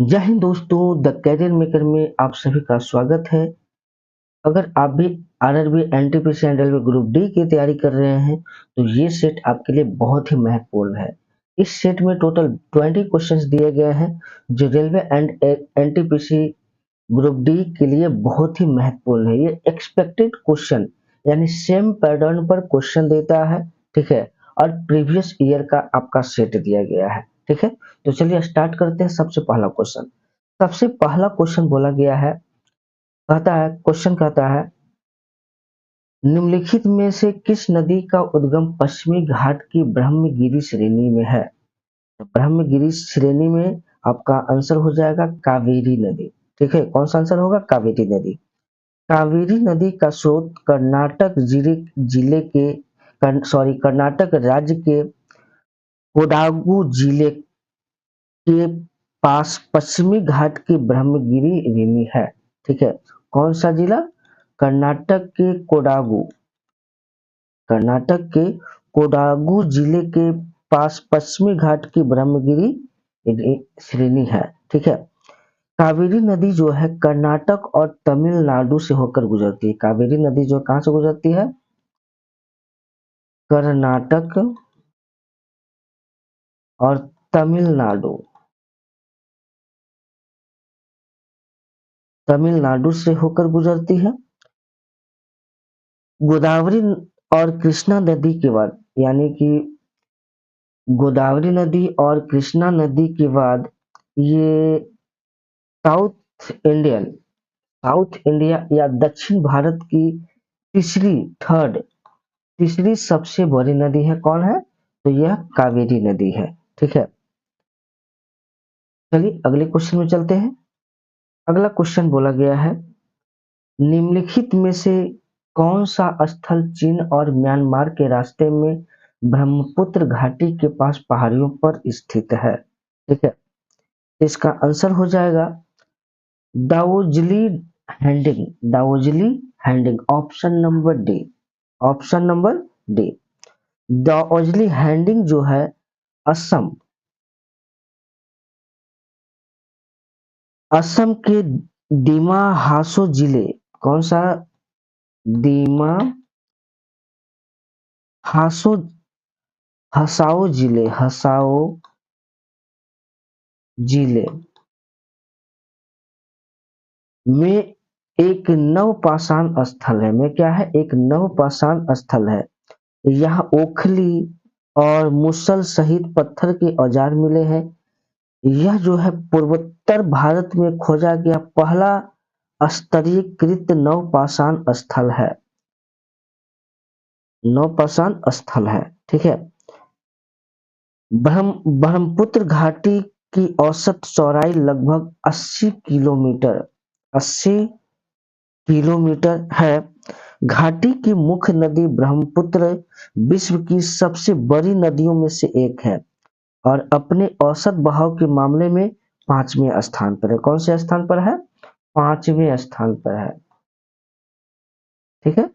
जय हिंद दोस्तों, the career maker में आप सभी का स्वागत है। अगर आप भी RRB, NTPC and railway group D की तैयारी कर रहे हैं तो ये सेट आपके लिए बहुत ही महत्वपूर्ण है। इस सेट में टोटल 20 क्वेश्चंस दिए गए हैं जो railway and NTPC group D के लिए बहुत ही महत्वपूर्ण है। ये एक्सपेक्टेड क्वेश्चन यानी सेम पैटर्न पर क्वेश्चन देता है, ठीक है। और प्रीवियस ईयर का आपका सेट दिया गया है, ठीक है। तो चलिए स्टार्ट करते हैं। सबसे पहला क्वेश्चन बोला गया है, क्वेश्चन कहता है निम्नलिखित में से किस नदी का उद्गम पश्चिमी घाट की ब्रह्मगिरी श्रेणी में है। तो ब्रह्मगिरी श्रेणी में आपका आंसर हो जाएगा कावेरी नदी, ठीक है। कौन सा आंसर होगा? कावेरी नदी। कावेरी नदी का स्रोत कर्नाटक राज्य के कोडागु जिले के पास पश्चिमी घाट की ब्रह्मगिरी रेनी है, ठीक है। कौन सा जिला? कर्नाटक के कोडागु कर्नाटक के कोडागु जिले के पास पश्चिमी घाट की ब्रह्मगिरी श्रेणी है, ठीक है। कावेरी नदी जो है कर्नाटक और तमिलनाडु से होकर गुजरती है। कावेरी नदी जो कहाँ से गुजरती है? कर्नाटक और तमिलनाडु तमिलनाडु से होकर गुजरती है। गोदावरी और कृष्णा नदी के बाद, यानी कि गोदावरी नदी और कृष्णा नदी के बाद ये साउथ इंडियन साउथ इंडिया या दक्षिण भारत की तीसरी थर्ड तीसरी सबसे बड़ी नदी है। कौन है? तो यह कावेरी नदी है, ठीक है। चलिए अगले क्वेश्चन में चलते हैं। अगला क्वेश्चन बोला गया है निम्नलिखित में से कौन सा स्थल चीन और म्यांमार के रास्ते में ब्रह्मपुत्र घाटी के पास पहाड़ियों पर स्थित है, ठीक है। इसका आंसर हो जाएगा Daojali Daojali Hading, option number D. Daojali Hading जो है असम असम के दीमा हासो जिले, कौन सा? दीमा हासो हसाओ जिले में एक नवपाषाण स्थल है। में क्या है? एक नवपाषाण स्थल है। यहाँ ओखली और मुसल सहित पत्थर के औजार मिले हैं। यह जो है पूर्वोत्तर भारत में खोजा गया पहला स्तरीकृत नवपाषाण स्थल है, ठीक है। ब्रह्मपुत्र घाटी की औसत चौड़ाई लगभग 80 किलोमीटर है। घाटी की मुख्य नदी ब्रह्मपुत्र विश्व की सबसे बड़ी नदियों में से एक है और अपने औसत बहाव के मामले में 5वें स्थान पर है। कौन से स्थान पर है? 5वें स्थान पर है, ठीक है।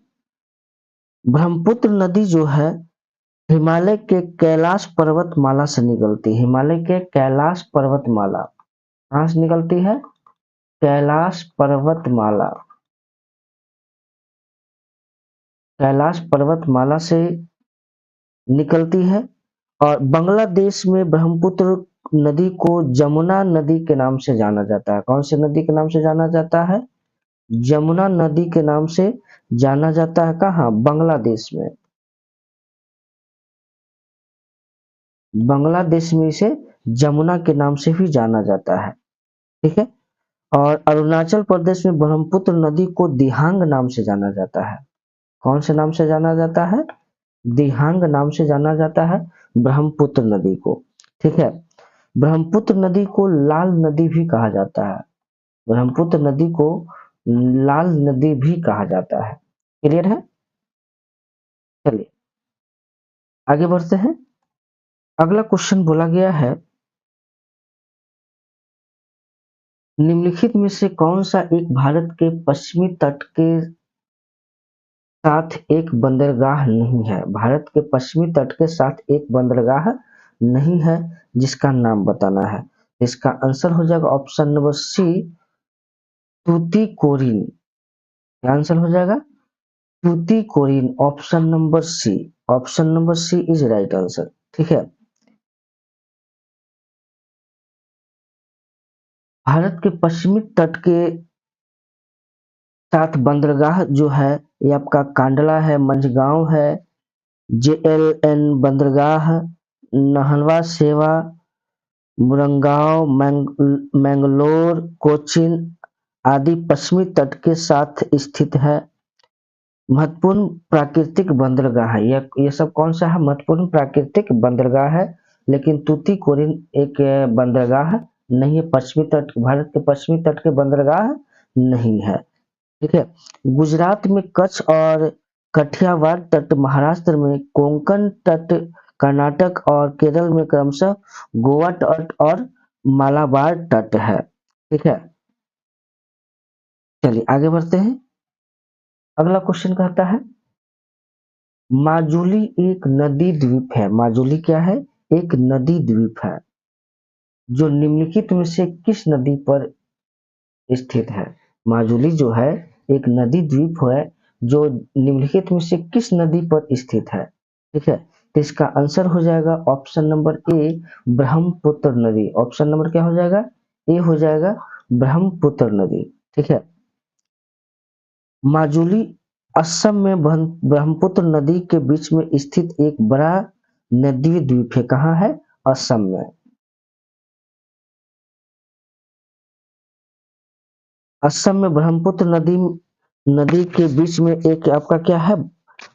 ब्रह्मपुत्र नदी जो है हिमालय के कैलाश पर्वतमाला से निकलती है। हिमालय के कैलाश पर्वतमाला कहाँ से निकलती है? कैलाश पर्वतमाला से निकलती है। और बांग्लादेश में ब्रह्मपुत्र नदी को जमुना नदी के नाम से जाना जाता है। कौन सी नदी के नाम से जाना जाता है? जमुना नदी के नाम से जाना जाता है। कहाँ? बांग्लादेश में। बांग्लादेश में इसे जमुना के नाम से भी जाना जाता है, ठीक है। और अरुणाचल प्रदेश में ब्रह्मपुत्र नदी को दिहांग नाम से जाना जाता है। कौन से नाम से जाना जाता है? दिहांग नाम से जाना जाता है ब्रह्मपुत्र नदी को, ठीक है। ब्रह्मपुत्र नदी को लाल नदी भी कहा जाता है। ब्रह्मपुत्र नदी को लाल नदी भी कहा जाता है। क्लियर है? चलिए आगे बढ़ते हैं। अगला क्वेश्चन बोला गया है निम्नलिखित में से कौन सा एक भारत के पश्चिमी तट के साथ एक बंदरगाह नहीं है? भारत के पश्चिमी तट के साथ एक बंदरगाह नहीं है जिसका नाम बताना है। इसका आंसर हो जाएगा ऑप्शन नंबर सी, टूटीकोरिन। क्या आंसर हो जाएगा? Tuticorin, option number C. Option number C is right answer. ठीक है। भारत के पश्चिमी तट के साथ बंदरगाह जो है ये आपका कांडला है, मंझगांव है, जेएलएन बंदरगाह, नाहनवा सेवा, मुरंगांव, मैंगलोर, कोचीन आदि पश्चिमी तट के साथ स्थित है। महत्वपूर्ण प्राकृतिक बंदरगाह है। ये सब कौन सा है? महत्वपूर्ण प्राकृतिक बंदरगाह है। लेकिन तूतीकोरिन एक बंदरगाह नहीं है, पश्चिमी तट, भारत के पश्चिमी तट के बंदरगाह नहीं है। ठीक है। गुजरात में कच्छ और कठियावाड़ तट, महाराष्ट्र में कोंकण तट, कर्नाटक और केरल में क्रमशः गोवा तट और मालाबार तट है। ठीक है। चलिए आगे बढ़ते हैं। अगला क्वेश्चन कहता है, माजुली एक नदी द्वीप है। माजुली क्या है? एक नदी द्वीप है जो निम्नलिखित में से किस नदी पर स्थित है? माजुली जो है एक नदी द्वीप है जो निम्नलिखित में से किस नदी पर स्थित है? ठीक है। तो इसका आंसर हो जाएगा ऑप्शन नंबर ए, ब्रह्मपुत्र नदी। ऑप्शन नंबर क्या हो जाएगा? ए हो जाएगा, ब्रह्मपुत्र नदी। ठीक है। माजुली असम में ब्रह्मपुत्र नदी के बीच में स्थित एक बड़ा नदी द्वीप है। कहाँ है? असम में। असम में ब्रह्मपुत्र नदी नदी के बीच में एक आपका क्या है?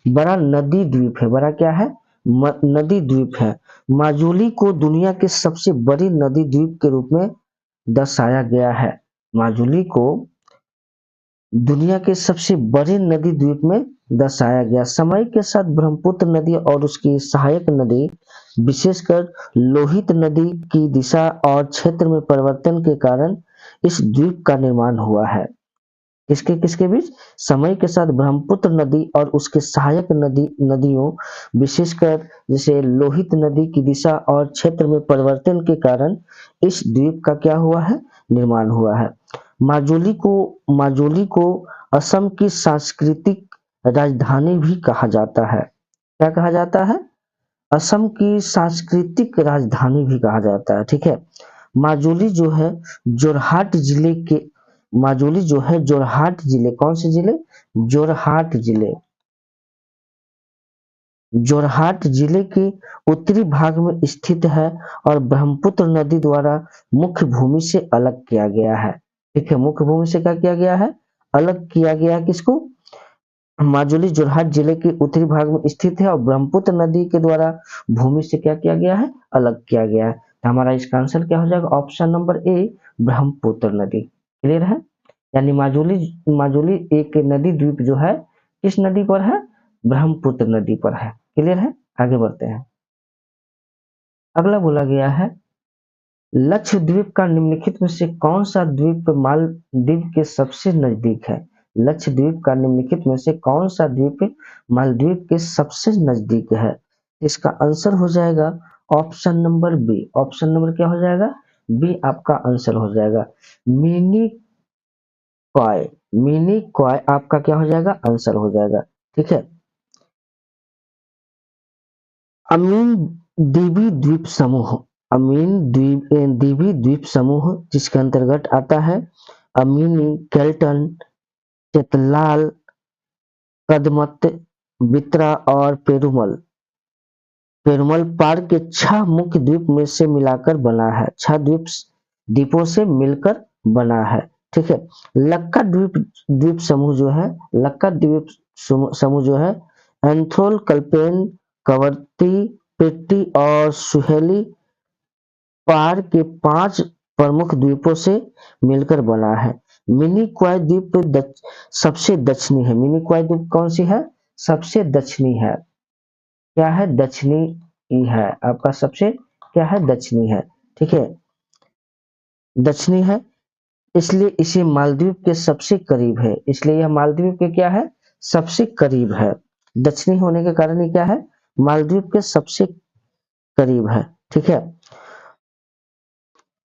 बड़ा नदी द्वीप है। बड़ा क्या है? नदी द्वीप है। माजुली को दुनिया के सबसे बड़ी नदी द्वीप के रूप में दर्शाया गया है। माजुली को दुनिया के सबसे बड़े नदी द्वीप में दर्शाया गया। समय के साथ ब्रह्मपुत्र नदी और उसकी सहायक नदी, विशेषकर लोहित नदी की दिशा और क्षेत्र में परिवर्तन के कारण इस द्वीप का निर्माण हुआ है। किसके किसके बीच? समय के साथ ब्रह्मपुत्र नदी और उसके सहायक नदियों, विशेषकर जैसे लोहित नदी की दिशा और क्षेत्र में परिवर्तन के कारण इस द्वीप का क्या हुआ है? निर्माण हुआ है। माजुली को असम की सांस्कृतिक राजधानी भी कहा जाता है। क्या कहा जाता है? असम की सांस्कृतिक राजधानी भी कहा जाता है। ठीक है। माजुली जो है जोरहाट जिले के माजुली जो है जोरहाट जिले, कौन से जिले? जोरहाट जिले। जोरहाट जिले के उत्तरी भाग में स्थित है और ब्रह्मपुत्र नदी द्वारा मुख्य भूमि से अलग किया गया है। ठीक है। मुख्य भूमि से क्या किया गया है? अलग किया गया है। किसको? माजुली जोरहाट जिले के उत्तरी भाग में स्थित है और ब्रह्मपुत्र नदी के द्वारा भूमि से क्या किया गया है? अलग किया गया है। तो हमारा इसका आंसर क्या हो जाएगा? ऑप्शन नंबर ए, ब्रह्मपुत्र नदी। क्लियर है? यानी माजुली माजुली एक नदी द्वीप जो है किस नदी पर है? ब्रह्मपुत्र नदी पर है। क्लियर है? आगे बढ़ते हैं। अगला बोला गया है, लक्षद्वीप का निम्नलिखित में से कौन सा द्वीप मालदीव के सबसे नजदीक है? लक्षद्वीप का निम्नलिखित में से कौन सा द्वीप मालदीव के सबसे नजदीक है? इसका आंसर हो जाएगा option number B. Option number क्या हो जाएगा? बी आपका आंसर हो जाएगा, मिनी कॉय। मिनी कॉय आपका क्या हो जाएगा? आंसर हो जाएगा। ठीक है। अमीन द्वीपी द्वीप समूह, द्वीपी द्वीप समूह जिसके अंतर्गत आता है अमीनी, केल्टन, चेतलाल, कदमत, बित्रा और पेरुमल। पेरुमल पार के 6 मुख्य द्वीप में से मिलाकर बना है। 6 द्वीपों से मिलकर बना है। ठीक है। लक्का द्वीप द्वीप समूह जो है, लक्का द्वीप समूह जो है एंथोल, कल्पेन, कवरती, पेट्टी और सुहेली पार के 5 प्रमुख द्वीपों से मिलकर बना है। मिनी क्वाय द्वीप सबसे दक्षिणी है। मिनी क्वाय द्वीप कौन सी है? सबसे दक्षिणी है। क्या है? दक्षिणी है। आपका सबसे क्या है? दक्षिणी है। ठीक है। दक्षिणी है, इसलिए इसे मालदीव के सबसे करीब है। इसलिए यह मालदीव के क्या है? सबसे करीब है। दक्षिणी होने के कारण ये क्या है? मालदीव के सबसे करीब है। ठीक है।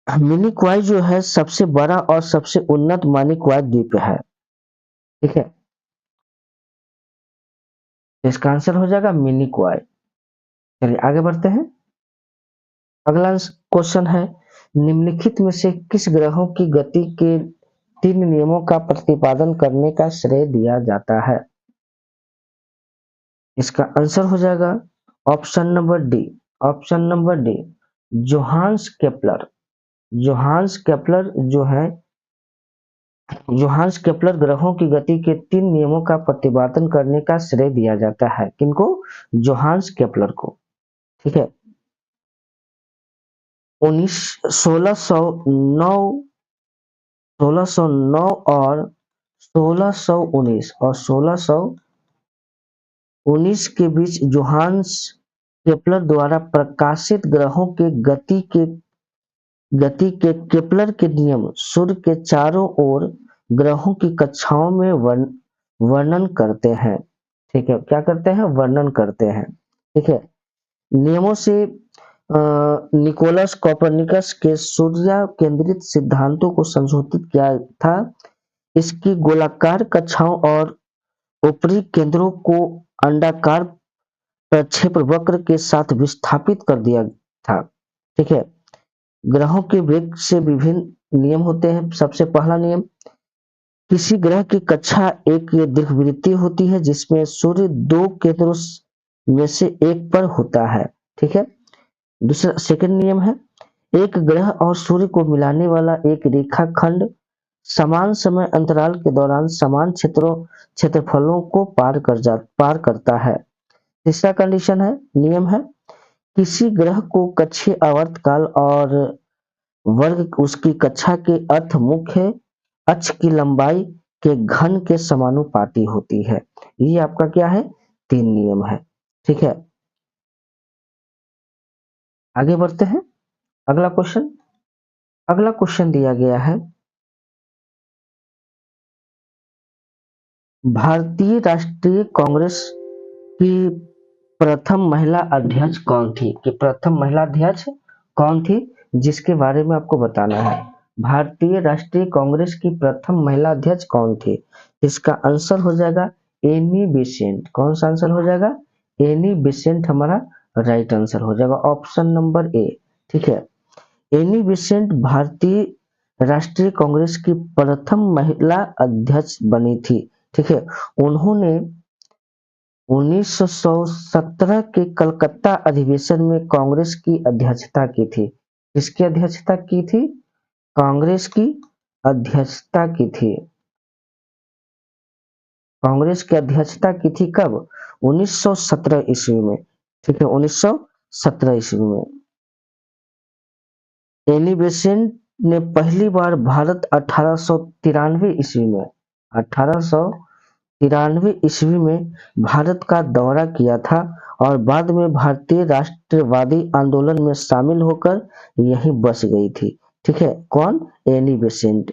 मिनी क्वाई जो है सबसे बड़ा और सबसे उन्नत मानी क्वाई द्वीप है। ठीक है, इसका आंसर हो जाएगा मिनी क्वाई। चलिए आगे बढ़ते हैं। अगला क्वेश्चन है, निम्नलिखित में से किस ग्रहों की गति के 3 नियमों का प्रतिपादन करने का श्रेय दिया जाता है? इसका आंसर हो जाएगा option number D. Option number D, Johannes Kepler. Johannes Kepler जो है, जोहान्स केपलर ग्रहों की गति के 3 नियमों का प्रतिपादन करने का श्रेय दिया जाता है। किनको? जोहान्स केपलर को। ठीक है, 1609 1609 और 1619 के बीच जोहान्स केपलर द्वारा प्रकाशित ग्रहों के गति के केपलर के नियम सूर्य के चारों ओर ग्रहों की कक्षाओं में वर्णन करते हैं। ठीक है, क्या करते हैं? वर्णन करते हैं। ठीक है, नियमों से निकोलस कोपरनिकस के सूर्य केंद्रित सिद्धांतों को संशोधित किया था। इसकी गोलाकार कक्षाओं और ऊपरी केंद्रों को अंडाकार प्रक्षेप वक्र के साथ विस्थापित कर दिया था। ठीक है, ग्रहों के वेग से विभिन्न नियम होते हैं। सबसे पहला नियम, किसी ग्रह की कक्षा एक दीर्घवृत्तीय होती है जिसमें सूर्य 2 केंद्रों में से एक पर होता है। ठीक है, दूसरा सेकंड नियम है, एक ग्रह और सूर्य को मिलाने वाला एक रेखाखंड समान समय अंतराल के दौरान समान क्षेत्रफलों को पार करता है। तीसरा कंडीशन है, नियम है, किसी ग्रह को कक्षीय आवर्तकाल और वर्ग उसकी कक्षा के अर्थ मुख्य अक्ष की लंबाई के घन के समानुपाती होती है। ये आपका क्या है? 3 नियम है। ठीक है, आगे बढ़ते हैं। अगला क्वेश्चन। अगला क्वेश्चन दिया गया है, भारतीय राष्ट्रीय कांग्रेस की प्रथम महिला अध्यक्ष कौन थी? कि प्रथम महिला अध्यक्ष कौन थी, जिसके बारे में आपको बताना है। भारतीय राष्ट्रीय कांग्रेस की प्रथम महिला अध्यक्ष कौन थी? इसका आंसर हो जाएगा एनी बेसेंट। कौन सा आंसर हो जाएगा? एनी बेसेंट हमारा राइट आंसर हो जाएगा, ऑप्शन नंबर ए। ठीक है, एनी बेसेंट भारतीय राष्ट्रीय कांग्रेस की प्रथम महिला अध्यक्ष बनी थी। ठीक है, उन्होंने 1917 के कलकत्ता अधिवेशन में कांग्रेस की अध्यक्षता की थी। किसकी अध्यक्षता की थी? कांग्रेस की अध्यक्षता की थी। कांग्रेस की अध्यक्षता की थी कब? 1917 ईस्वी में। ठीक है, 1917 ईस्वी में एनी बेसेंट ने पहली बार भारत 1893 ईस्वी में 1893 ईस्वी में भारत का दौरा किया था और बाद में भारतीय राष्ट्रवादी आंदोलन में शामिल होकर यहीं बस गई थी। ठीक है, कौन? Annie Besant.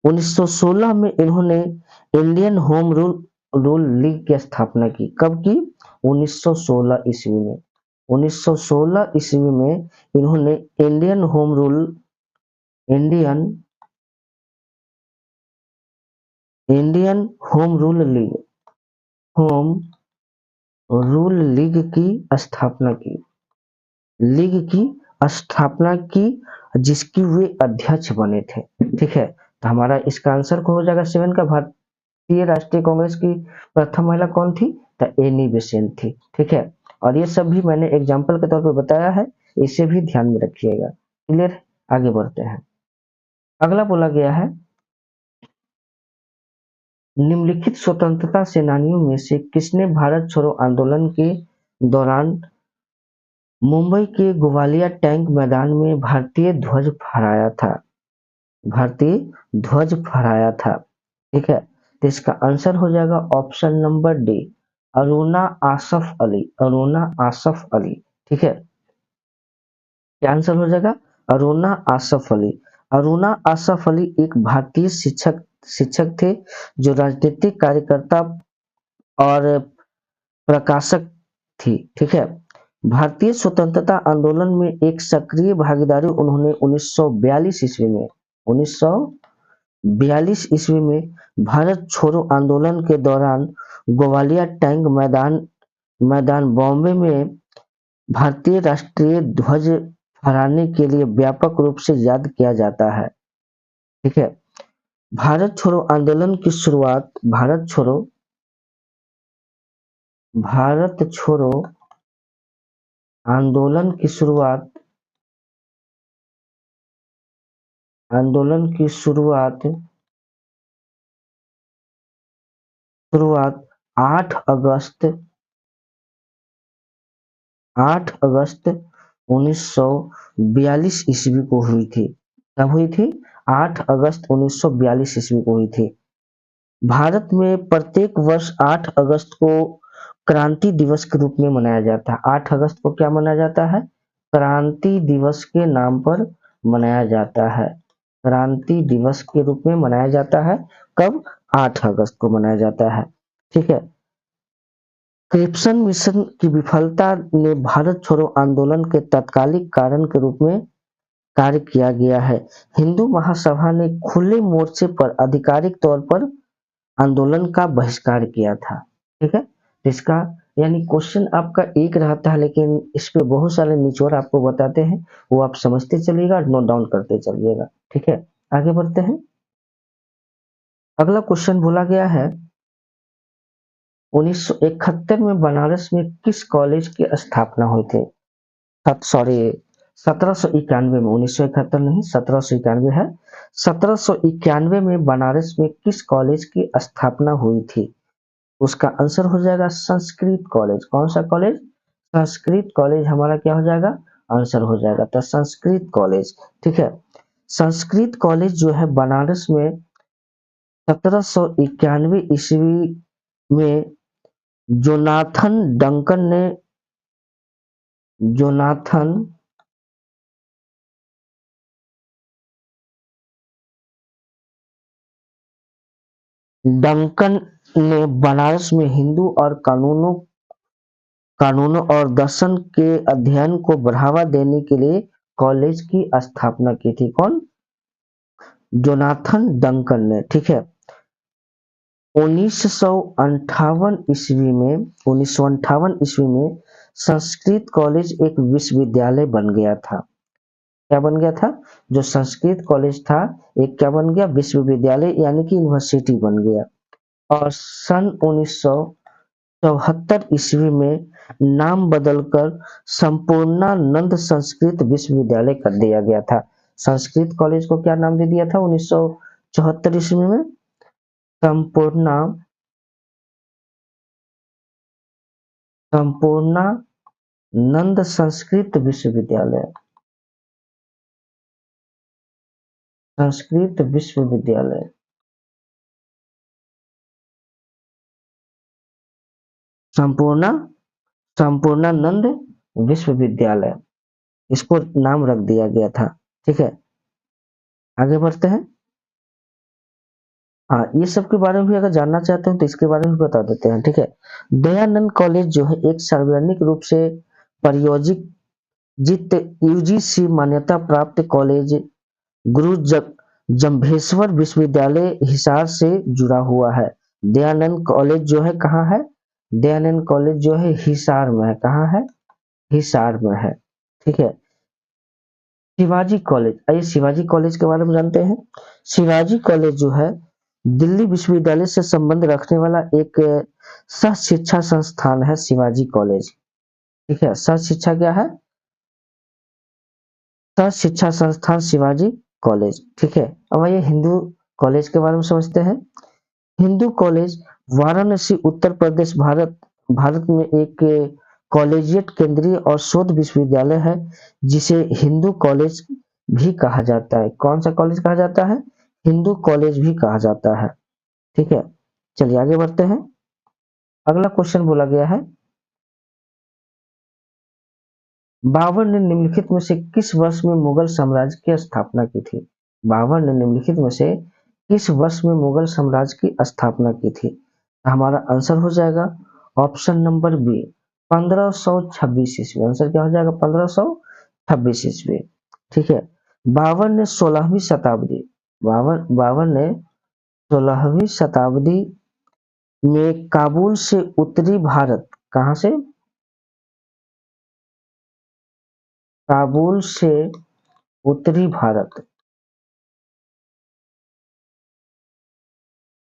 1916 में इन्होंने इंडियन होम रूल लीग की स्थापना की। कब की? 1916 ईस्वी में। 1916 ईस्वी में इन्होंने Indian Indian home rule league की स्थापना की, जिसकी वे अध्यक्ष बने थे। ठीक है, तो हमारा इसका आंसर को हो जाएगा 7 का। भारतीय राष्ट्रीय कांग्रेस की प्रथम महिला कौन थी? तो एनी बेसेंट थी। ठीक है, और ये सब भी मैंने एग्जाम्पल के तौर पर बताया है, इसे भी ध्यान में रखिएगा। क्लियर? आगे बढ़ते हैं। अगला बोला गया है, निम्नलिखित स्वतंत्रता सेनानियों में से किसने भारत छोड़ो आंदोलन के दौरान मुंबई के ग्वालियर टैंक मैदान में भारतीय ध्वज फहराया था? भारतीय ध्वज फहराया था। ठीक है, तो इसका आंसर हो जाएगा option number D, Aruna Asaf Ali. Aruna Asaf Ali. ठीक है, क्या आंसर हो जाएगा? अरुणा आसफ अली। अरुणा आसफ अली एक भारतीय शिक्षक थे जो राजनीतिक कार्यकर्ता और प्रकाशक थी। ठीक है, भारतीय स्वतंत्रता आंदोलन में एक सक्रिय भागीदारी उन्होंने 1942 ईस्वी में 1942 ईस्वी में भारत छोड़ो आंदोलन के दौरान ग्वालियर टैंक मैदान बॉम्बे में भारतीय राष्ट्रीय ध्वज फहराने के लिए व्यापक रूप से याद किया जाता है। ठीक है, भारत छोड़ो आंदोलन की शुरुआत भारत छोड़ो आंदोलन की शुरुआत आंदोलन की शुरुआत 8 अगस्त 1942 ईस्वी को हुई थी। कब हुई थी? 8 अगस्त 1942 ईस्वी को हुई थी। भारत में प्रत्येक वर्ष 8 अगस्त को क्रांति दिवस के रूप में मनाया जाता है। 8 अगस्त को क्या मनाया जाता है? क्रांति दिवस के नाम पर मनाया जाता है। क्रांति दिवस के रूप में मनाया जाता है। कब? 8 अगस्त को मनाया जाता है। ठीक है, क्रिप्सन मिशन की विफलता ने भारत छोड़ो आंदोलन के तात्कालिक कारण के रूप में कार्य किया गया है। हिंदू महासभा ने खुले मोर्चे पर आधिकारिक तौर पर आंदोलन का बहिष्कार किया था। ठीक है, तो इसका यानी क्वेश्चन आपका एक रहता है, लेकिन इस पे बहुत सारे निचोड़ आपको बताते हैं, वो आप समझते चलिएगा और नोट डाउन करते चलिएगा। ठीक है, आगे बढ़ते हैं। अगला क्वेश्चन बोला गया है 1971 में बनारस में किस कॉलेज की स्थापना हुई थी? 1791 में, 1971 नहीं 1791 है। 1791 में बनारस में किस कॉलेज की स्थापना हुई थी? उसका आंसर हो जाएगा संस्कृत कॉलेज। कौन सा कॉलेज? संस्कृत कॉलेज हमारा क्या हो जाएगा? आंसर हो जाएगा। तो संस्कृत कॉलेज। ठीक है, संस्कृत कॉलेज जो है बनारस में 1791 ईस्वी में जोनाथन डंकन ने बनारस में हिंदू और कानूनों और दर्शन के अध्ययन को बढ़ावा देने के लिए कॉलेज की स्थापना की थी। कौन? जोनाथन डंकन ने। ठीक है, 1958 ईस्वी में संस्कृत कॉलेज एक विश्वविद्यालय बन गया था। क्या बन गया था? जो संस्कृत कॉलेज था एक क्या बन गया? विश्वविद्यालय, यानी कि यूनिवर्सिटी बन गया। और सन 1974 ईस्वी में नाम बदलकर संपूर्णानंद संस्कृत विश्वविद्यालय कर दिया गया था। संस्कृत कॉलेज को क्या नाम दे दिया था 1974 ईस्वी में? संपूर्णानंद संस्कृत विश्वविद्यालय। संस्कृत विश्वविद्यालय संपूर्णानंद विश्वविद्यालय, इसको नाम रख दिया गया था। ठीक है, आगे बढ़ते हैं। हाँ, ये सब के बारे में भी अगर जानना चाहते हैं तो इसके बारे में भी बता देते हैं। ठीक है, दयानंद कॉलेज जो है एक सार्वजनिक रूप से प्रायोजित यूजीसी मान्यता प्राप्त कॉलेज गुरु जम्भेश्वर विश्वविद्यालय हिसार से जुड़ा हुआ है। दयानंद कॉलेज जो है कहाँ है? दयानंद कॉलेज जो है हिसार में है। कहाँ है? हिसार में है। ठीक है, शिवाजी कॉलेज। आइए शिवाजी कॉलेज के बारे में जानते हैं। शिवाजी कॉलेज जो है दिल्ली विश्वविद्यालय से संबंध रखने वाला एक सह शिक्षा संस्थान है शिवाजी कॉलेज। ठीक है, सह शिक्षा क्या है? सह शिक्षा संस्थान शिवाजी कॉलेज। ठीक है, अब आइए हिंदू कॉलेज के बारे में समझते हैं। हिंदू कॉलेज वाराणसी उत्तर प्रदेश भारत में एक कॉलेजिएट केंद्रीय और शोध विश्वविद्यालय है जिसे हिंदू कॉलेज भी कहा जाता है। कौन सा कॉलेज कहा जाता है? हिंदू कॉलेज भी कहा जाता है। ठीक है, चलिए आगे बढ़ते हैं। अगला क्वेश्चन बोला गया है बाबर ने निम्नलिखित में से किस वर्ष में मुगल साम्राज्य की स्थापना की थी? बाबर ने निम्नलिखित में से किस वर्ष में मुगल साम्राज्य की स्थापना की थी? हमारा आंसर हो जाएगा ऑप्शन नंबर बी 1526 ईस्वी। आंसर क्या हो जाएगा? 1526 ईस्वी। ठीक है। बाबर ने 16वीं शताब्दी बाबर ने 16वीं शताब्दी में काबुल से उत्तरी भारत, कहाँ से? काबुल से उत्तरी भारत,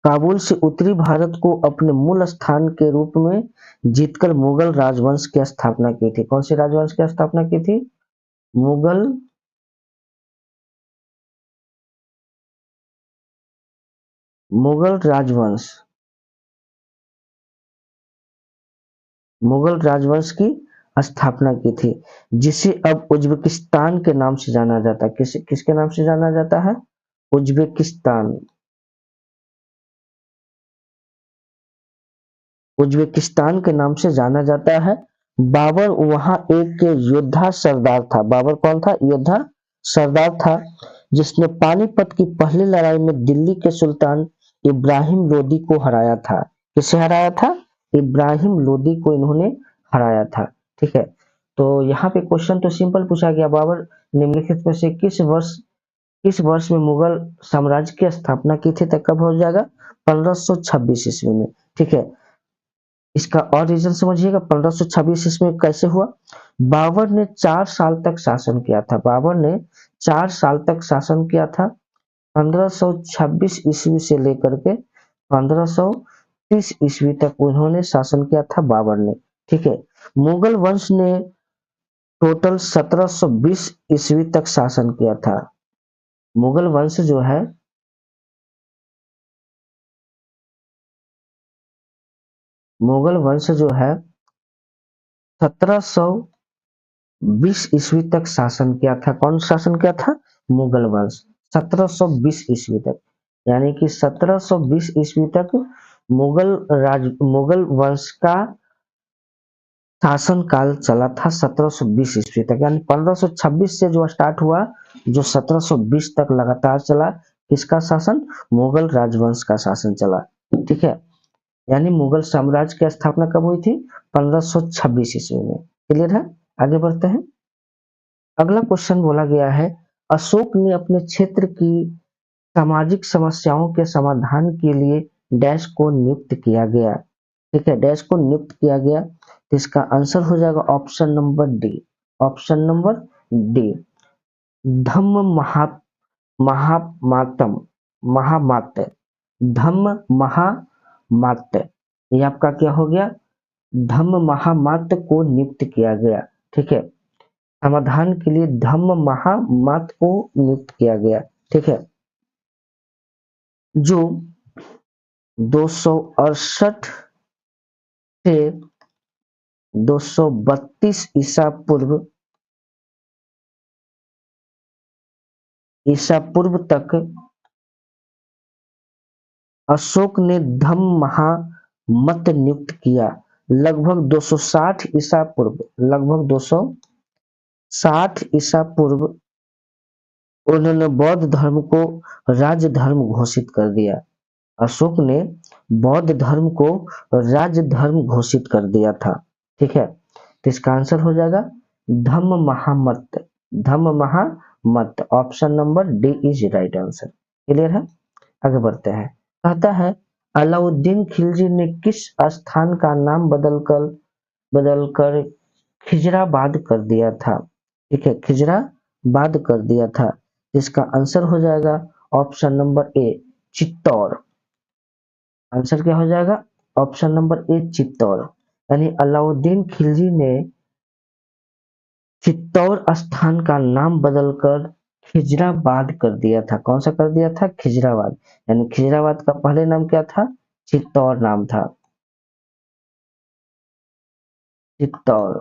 काबुल से उत्तरी भारत को अपने मूल स्थान के रूप में जीतकर मुगल राजवंश की स्थापना की थी। कौन से राजवंश की स्थापना की थी? मुगल मुगल राजवंश मुगल राजवंश की स्थापना की थी, जिसे अब उज्बेकिस्तान के नाम से जाना जाता है। किसके नाम से जाना जाता है? उज्बेकिस्तान। उज्बेकिस्तान के नाम से जाना जाता है। बाबर वहां एक योद्धा सरदार था। बाबर कौन था? योद्धा सरदार था, जिसने पानीपत की पहली लड़ाई में दिल्ली के सुल्तान इब्राहिम लोदी को हराया था। किसे हराया था? इब्राहिम लोदी को इन्होंने हराया था। ठीक है। तो यहाँ पे क्वेश्चन तो सिंपल पूछा गया, बाबर निम्नलिखित में से किस वर्ष में मुगल साम्राज्य की स्थापना की थी? तब कब हो जाएगा? 1526 ईस्वी में। ठीक है। इसका और रीजन समझिएगा। 1526 ईस्वी में कैसे हुआ? बाबर ने 4 साल तक शासन किया था। बाबर ने 4 साल तक शासन किया था। 1526 ईस्वी से लेकर के 1530 ईस्वी तक उन्होंने शासन किया था, बाबर ने। ठीक है। मुगल वंश ने टोटल 1720 ईस्वी तक शासन किया था। मुगल वंश जो है, मुगल वंश जो है 1720 ईस्वी तक शासन किया था। कौन शासन किया था? मुगल वंश। 1720 ईस्वी तक, यानी कि 1720 ईस्वी तक मुगल वंश का शासन काल चला था। 1720 ईस्वी तक, यानी 1526 से जो स्टार्ट हुआ, जो 1720 तक लगातार चला, किसका शासन? मुगल राजवंश का शासन चला। ठीक है। यानी मुगल साम्राज्य की स्थापना कब हुई थी? 1526 ईस्वी में। क्लियर है? आगे बढ़ते हैं। अगला क्वेश्चन बोला गया है, अशोक ने अपने क्षेत्र की सामाजिक समस्याओं के समाधान के लिए डैश को नियुक्त किया गया। ठीक है, डैश को नियुक्त किया गया। तो इसका आंसर हो जाएगा option number D. Option number D, Dhamma महामातम महामात्य। धम्म महामात्य, ये आपका क्या हो गया? धम्म महामात्य को नियुक्त किया गया। ठीक है। समाधान के लिए धम्म महामात्य को नियुक्त किया गया। ठीक है। जो 268 से 232 ईसा पूर्व तक अशोक ने धम्म महामत नियुक्त किया। लगभग 260 ईसा पूर्व, लगभग 260 ईसा पूर्व उन्होंने बौद्ध धर्म को राज्य धर्म घोषित कर दिया। अशोक ने बौद्ध धर्म को राज्य धर्म घोषित कर दिया था। ठीक है। तो इसका आंसर हो जाएगा Dhamma Mahamat. Dhamma Mahamat, option number D is right answer. Clear है? आगे बढ़ते हैं। कहता है, अलाउद्दीन खिलजी ने किस स्थान का नाम बदलकर खिजराबाद कर दिया था? ठीक है, खिजराबाद कर दिया था। इसका आंसर हो जाएगा ऑप्शन नंबर ए, चित्तौड़। आंसर क्या हो जाएगा? ऑप्शन नंबर ए, चित्तौड़। यानी अलाउद्दीन खिलजी ने चित्तौड़ स्थान का नाम बदलकर खिजराबाद कर दिया था। कौन सा कर दिया था? खिजराबाद। यानी खिजराबाद का पहले नाम क्या था? चित्तौड़ नाम था। चित्तौड़।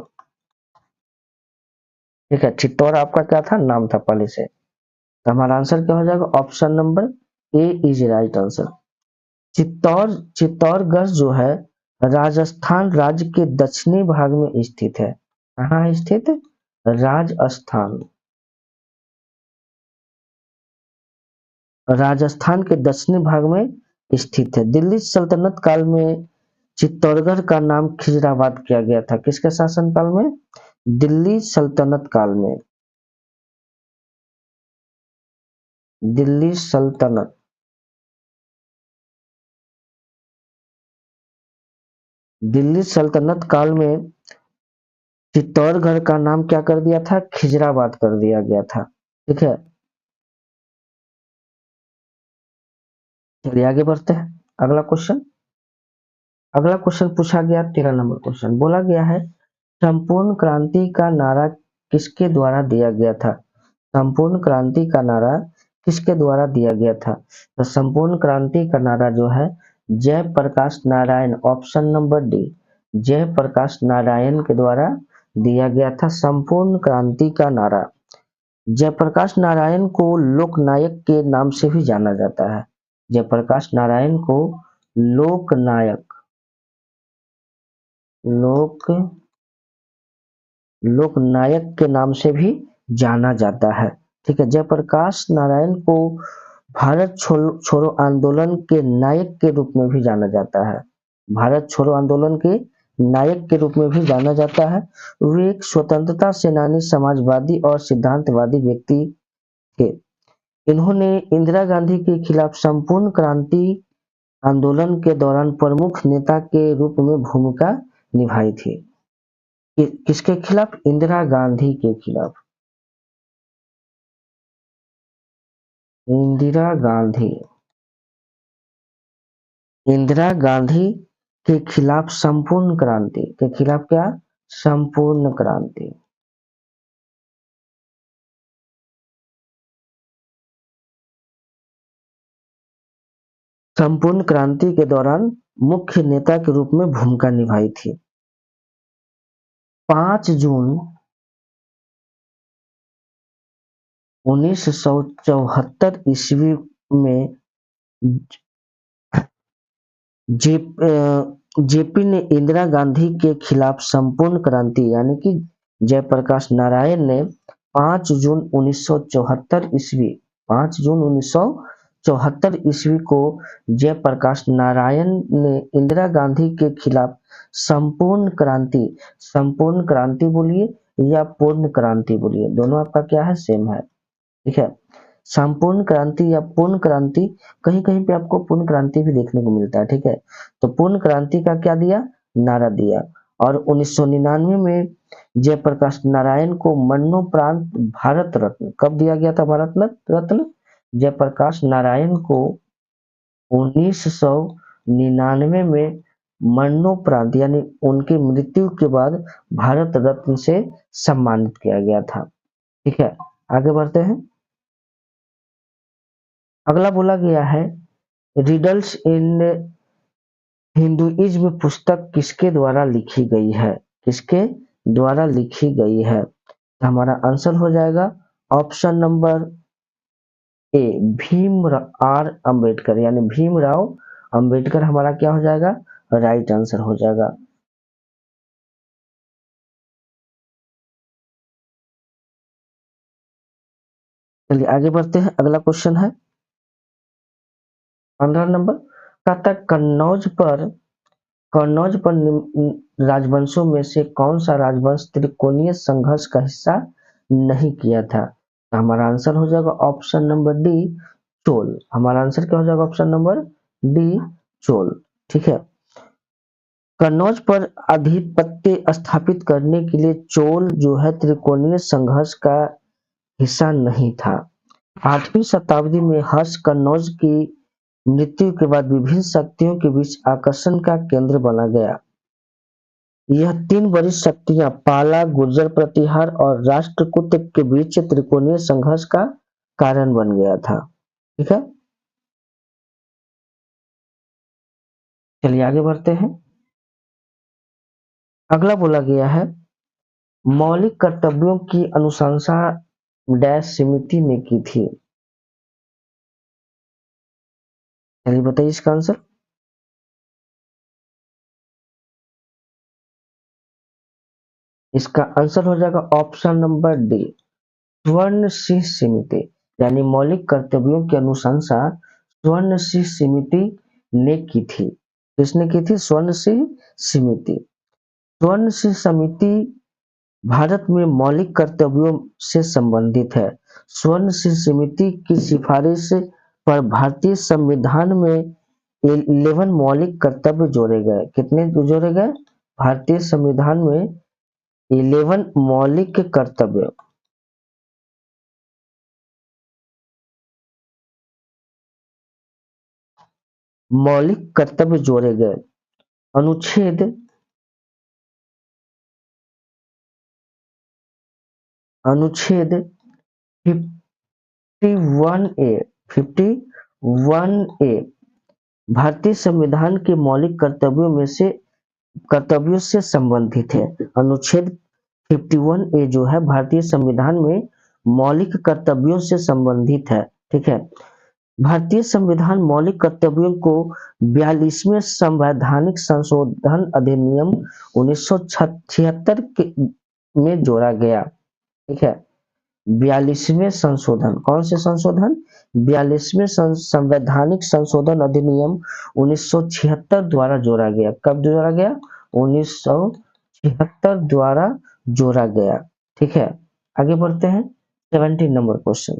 ठीक है, चित्तौड़ आपका क्या था? नाम था पहले से। तो हमारा आंसर क्या हो जाएगा? Option number A is right answer. Chittorgarh जो है राजस्थान राज्य के दक्षिणी भाग में स्थित है। कहाँ है स्थित? राजस्थान। राजस्थान के दक्षिणी भाग में स्थित है। दिल्ली सल्तनत काल में चित्तौड़गढ़ का नाम खिजराबाद किया गया था, किसके शासनकाल में? दिल्ली सल्तनत काल में। दिल्ली सल्तनत, दिल्ली सल्तनत काल में चित्तौड़गढ़ का नाम क्या कर दिया था? खिजराबाद कर दिया गया था। ठीक है, चलिए आगे बढ़ते हैं। अगला क्वेश्चन, अगला क्वेश्चन पूछा गया 13 नंबर क्वेश्चन, बोला गया है संपूर्ण क्रांति का नारा किसके द्वारा दिया गया था? संपूर्ण क्रांति का नारा किसके द्वारा दिया गया था? तो संपूर्ण क्रांति का नारा जो है Jayaprakash Narayan, option number D, Jayaprakash Narayan के द्वारा दिया गया था संपूर्ण क्रांति का नारा। जयप्रकाश नारायण को लोकनायक के नाम से भी जाना जाता है। जयप्रकाश नारायण को लोकनायक, लोक लोकनायक के नाम से भी जाना जाता है। ठीक है, जयप्रकाश नारायण को भारत छोड़ो आंदोलन के नायक के रूप में भी जाना जाता है। भारत छोड़ो आंदोलन के नायक के रूप में भी जाना जाता है। वे एक स्वतंत्रता सेनानी, समाजवादी और सिद्धांतवादी व्यक्ति थे। इन्होंने इंदिरा गांधी के खिलाफ संपूर्ण क्रांति आंदोलन के दौरान प्रमुख नेता के रूप में भूमिका निभाई थी। किसके खिलाफ? इंदिरा गांधी के खिलाफ। इंदिरा गांधी, इंदिरा गांधी के खिलाफ संपूर्ण क्रांति के खिलाफ क्या? संपूर्ण क्रांति। संपूर्ण क्रांति के दौरान मुख्य नेता के रूप में भूमिका निभाई थी। 5 जून 1974 ईस्वी में जेपी ने इंदिरा गांधी के खिलाफ संपूर्ण क्रांति यानी कि जयप्रकाश नारायण ने 5 जून 1974 ईस्वी 5 जून 1974 ईस्वी को जयप्रकाश नारायण ने इंदिरा गांधी के खिलाफ संपूर्ण क्रांति बोलिए या पूर्ण क्रांति बोलिए, दोनों आपका क्या है? सेम है। ठीक है, संपूर्ण क्रांति या पूर्ण क्रांति, कहीं कहीं पे आपको पूर्ण क्रांति भी देखने को मिलता है। ठीक है, तो पूर्ण क्रांति का क्या दिया? नारा दिया। और 1999 में जयप्रकाश नारायण को मरणोपरांत भारत रत्न कब दिया गया था? भारत रत्न जयप्रकाश नारायण को 1999 में मरणोपरांत यानी उनकी मृत्यु के बाद भारत रत्न से सम्मानित किया गया था। ठीक है, आगे बढ़ते हैं। अगला बोला गया है रिडल्स इन हिंदुइज्म पुस्तक किसके द्वारा लिखी गई है? किसके द्वारा लिखी गई है? तो हमारा आंसर हो जाएगा option number A, Bhim R Ambedkar, यानी भीमराव अंबेडकर हमारा क्या हो जाएगा? राइट आंसर हो जाएगा। चलिए आगे बढ़ते हैं। अगला क्वेश्चन है 15 नंबर, कहता है कन्नौज पर राजवंशों में से कौन सा राजवंश त्रिकोणीय संघर्ष का हिस्सा नहीं किया था? तो हमारा आंसर हो जाएगा ऑप्शन नंबर डी, चोल। हमारा आंसर क्या हो जाएगा? Option number D, Chola. ठीक है, कन्नौज पर आधिपत्य स्थापित करने के लिए चोल जो है त्रिकोणीय संघर्ष का हिस्सा नहीं था। 8वीं शताब्दी में हर्ष कन्नौज की मृत्यु के बाद विभिन्न शक्तियों के बीच आकर्षण का केंद्र बना गया। यह 3 बड़ी शक्तियां पाला, गुर्जर प्रतिहार और राष्ट्रकूट के बीच त्रिकोणीय संघर्ष का कारण बन गया था। ठीक है, चलिए आगे बढ़ते हैं। अगला बोला गया है मौलिक कर्तव्यों की अनुशंसा डैश समिति ने की थी। चलिए बताइए इसका आंसर। इसका आंसर हो जाएगा ऑप्शन नंबर डी, स्वर्ण सिंह समिति, यानी मौलिक कर्तव्यों की अनुशंसा स्वर्ण सिंह समिति ने की थी। किसने की थी? स्वर्ण सिंह समिति। स्वर्ण सिंह समिति भारत में मौलिक कर्तव्यों से संबंधित है। स्वर्ण सिंह समिति की सिफारिश पर भारतीय संविधान में 11 मौलिक कर्तव्य जोड़े गए। कितने जोड़े गए? भारतीय संविधान में 11 मौलिक कर्तव्य जोड़े गए। अनुच्छेद अनुच्छेद 51A 51A भारतीय संविधान के मौलिक कर्तव्यों से संबंधित है। अनुच्छेद 51A जो है भारतीय संविधान में मौलिक कर्तव्यों से संबंधित है। ठीक है। भारतीय संविधान मौलिक कर्तव्यों को 42वें संवैधानिक संशोधन अधिनियम 1976 में जोड़ा गया। ठीक है। 42वें संशोधन, कौन से संशोधन? 42वें संवैधानिक संशोधन अधिनियम 1976 द्वारा जोड़ा गया। कब जोड़ा गया? 1976 द्वारा जोड़ा गया। ठीक है। आगे बढ़ते हैं। 17 नंबर क्वेश्चन।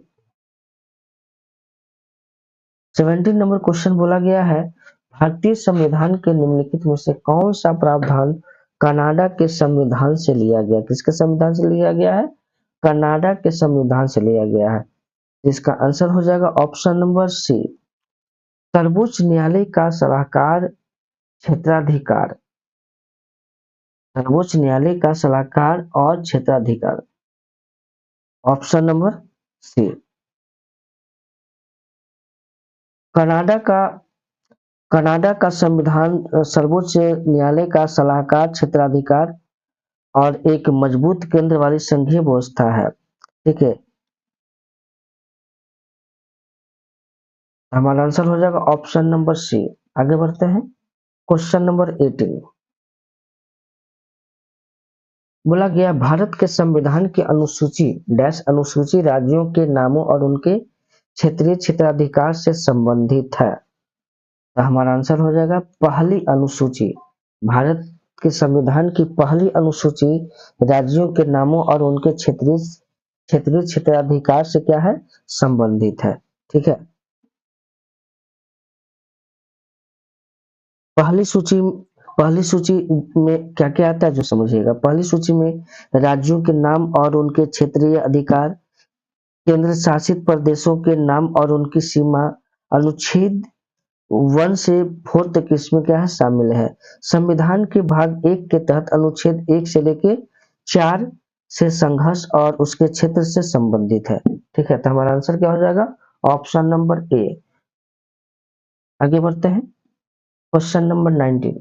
17 नंबर क्वेश्चन बोला गया है, भारतीय संविधान के निम्नलिखित में से कौन सा प्रावधान कनाडा के संविधान से लिया गया? किसके संविधान से लिया गया है? कनाडा के संविधान से लिया गया है। इसका आंसर हो जाएगा ऑप्शन नंबर सी, सर्वोच्च न्यायालय का सलाहकार क्षेत्राधिकार। सर्वोच्च न्यायालय का सलाहकार और क्षेत्राधिकार, ऑप्शन नंबर सी। कनाडा का संविधान सर्वोच्च न्यायालय का सलाहकार क्षेत्राधिकार और एक मजबूत केंद्र वाली संघीय व्यवस्था है। ठीक है। हमारा आंसर हो जाएगा ऑप्शन नंबर सी। आगे बढ़ते हैं। क्वेश्चन नंबर 18 बोला गया, भारत के संविधान की अनुसूची डैश अनुसूची राज्यों के नामों और उनके क्षेत्रीय क्षेत्राधिकार से संबंधित है। तो हमारा आंसर हो जाएगा पहली अनुसूची। भारत के संविधान की पहली अनुसूची राज्यों के नामों और उनके क्षेत्रीय क्षेत्राधिकार से क्या है? संबंधित है। ठीक है। पहली सूची में क्या क्या आता है जो समझिएगा। पहली सूची में राज्यों के नाम और उनके क्षेत्रीय अधिकार, केंद्र शासित प्रदेशों के नाम और उनकी सीमा, अनुच्छेद 1 से 4 तक इसमें क्या है? शामिल है। संविधान के भाग 1 के तहत अनुच्छेद 1 से लेके 4 से संघर्ष और उसके क्षेत्र से संबंधित है। ठीक है। तो हमारा आंसर क्या हो जाएगा? ऑप्शन नंबर ए। आगे बढ़ते हैं। क्वेश्चन नंबर 19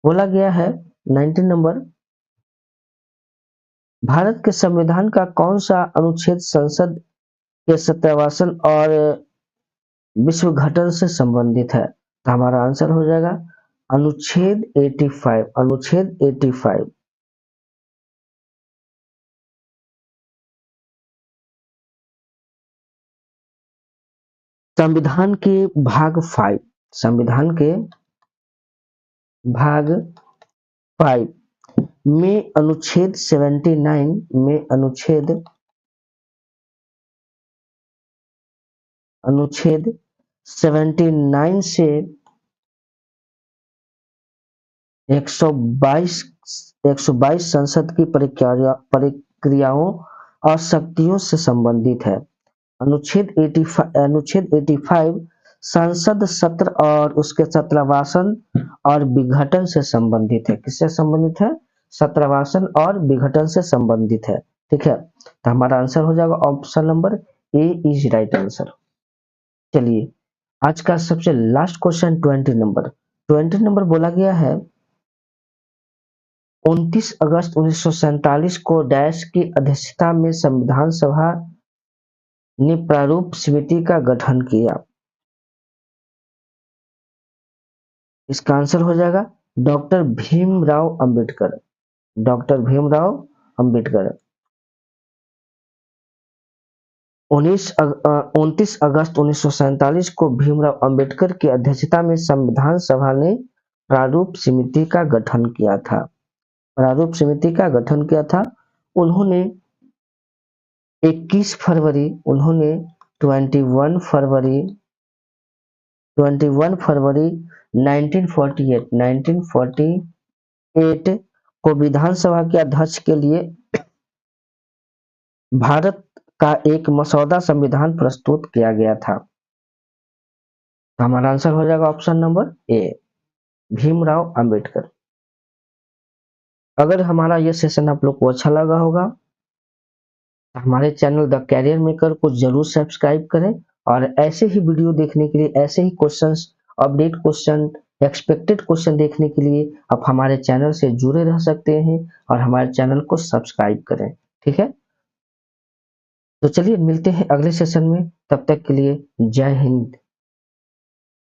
बोला गया है, 19 नंबर, भारत के संविधान का कौन सा अनुच्छेद संसद के सत्यावासन और विश्वघटन से संबंधित है? तो हमारा आंसर हो जाएगा अनुच्छेद 85। अनुच्छेद 85। संविधान के भाग 5, संविधान के भाग 5 में अनुच्छेद 79 में अनुच्छेद 79 से 122 संसद की प्रक्रियाओं और शक्तियों से संबंधित है। अनुच्छेद 85 संसद सत्र और उसके सत्रावासन और विघटन से संबंधित है। किससे संबंधित है? सत्रावासन और विघटन से संबंधित है। ठीक है। तो हमारा आंसर हो जाएगा option number A is right answer. चलिए, आज का सबसे लास्ट क्वेश्चन 20 नंबर बोला गया है, 29 अगस्त 1947 को डैश की अध्यक्षता में संविधान सभा ने प्रारूप समिति का गठन किया। इसका आंसर हो जाएगा डॉक्टर भीमराव अंबेडकर। डॉक्टर भीमराव अंबेडकर। 29 अगस्त 1947 को भीमराव अंबेडकर की अध्यक्षता में संविधान सभा ने प्रारूप समिति का गठन किया था। प्रारूप समिति का गठन किया था। उन्होंने 21 फरवरी उन्होंने 21 फरवरी 1948 को विधानसभा के अध्यक्ष के लिए भारत का एक मसौदा संविधान प्रस्तुत किया गया था। तो हमारा आंसर हो जाएगा ऑप्शन नंबर ए, भीमराव अंबेडकर। अगर हमारा ये सेशन आप लोग को अच्छा लगा होगा तो हमारे चैनल द कैरियर मेकर को जरूर सब्सक्राइब करें, और ऐसे ही वीडियो देखने के लिए, ऐसे ही questions, update question, expected question देखने के लिए आप हमारे चैनल से जुड़े रह सकते हैं और हमारे चैनल को सब्सक्राइब करें। ठीक है, तो चलिए मिलते हैं अगले सेशन में। तब तक के लिए जय हिंद।